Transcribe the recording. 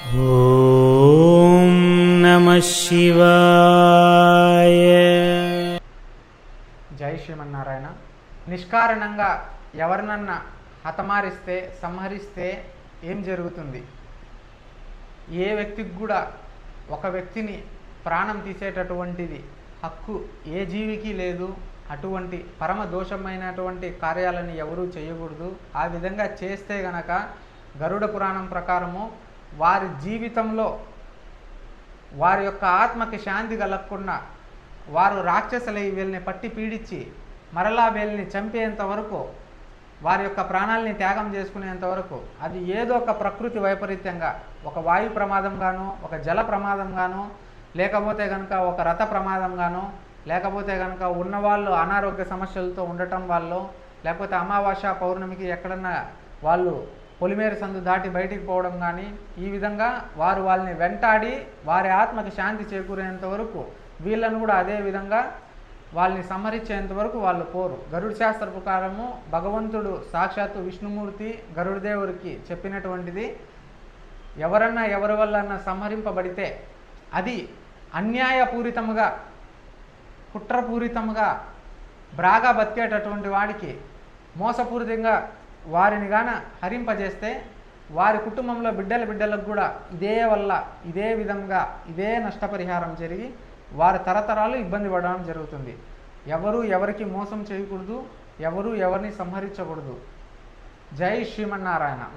ఓం నమః శివాయ. జై శ్రీమన్నారాయణ. నిష్కారణంగా ఎవరినన్నా హతమారిస్తే సంహరిస్తే ఏం జరుగుతుంది? ఏ వ్యక్తికి కూడా ఒక వ్యక్తిని ప్రాణం తీసేటటువంటిది హక్కు ఏ జీవికి లేదు. అటువంటి పరమ దోషమైనటువంటి కార్యాలను ఎవరూ చేయకూడదు. ఆ విధంగా చేస్తే గనక గరుడ పురాణం ప్రకారము వారి జీవితంలో వారి యొక్క ఆత్మకి శాంతి కలగకుండా వారు రాక్షసులై వీళ్ళని పట్టి పీడించి మరలా వీళ్ళని చంపేంత వరకు, వారి యొక్క ప్రాణాలని త్యాగం చేసుకునేంత వరకు, అది ఏదో ఒక ప్రకృతి వైపరీత్యంగా, ఒక వాయు ప్రమాదంగాను, ఒక జల ప్రమాదంగాను, లేకపోతే కనుక ఒక రథ ప్రమాదంగాను, లేకపోతే కనుక ఉన్నవాళ్ళు అనారోగ్య సమస్యలతో ఉండటం వాళ్ళు, లేకపోతే అమావాస్య పౌర్ణమికి ఎక్కడన్నా వాళ్ళు పొలిమేర సందు దాటి బయటికి పోవడం కానీ, ఈ విధంగా వారు వాళ్ళని వెంటాడి వారి ఆత్మకి శాంతి చేకూరేంత వరకు వీళ్ళను కూడా అదే విధంగా వాళ్ళని సంహరించేంత వరకు వాళ్ళు పోరు. గరుడ శాస్త్ర ప్రకారము భగవంతుడు సాక్షాత్తు విష్ణుమూర్తి గరుడదేవుడికి చెప్పినటువంటిది, ఎవరన్నా ఎవరి వల్లన్నా సంహరింపబడితే అది అన్యాయపూరితముగా కుట్రపూరితముగా బ్రాగా బతికేటటువంటి వాడికి మోసపూరితంగా వారిని గాన హరింపజేస్తే వారి కుటుంబంలో బిడ్డలకు కూడా ఇదే విధంగా ఇదే నష్టపరిహారం జరిగి వారి తరతరాలు ఇబ్బంది పడడం జరుగుతుంది. ఎవరు ఎవరికి మోసం చేయకూడదు, ఎవరు ఎవరిని సంహరించకూడదు. జై శ్రీమన్నారాయణ.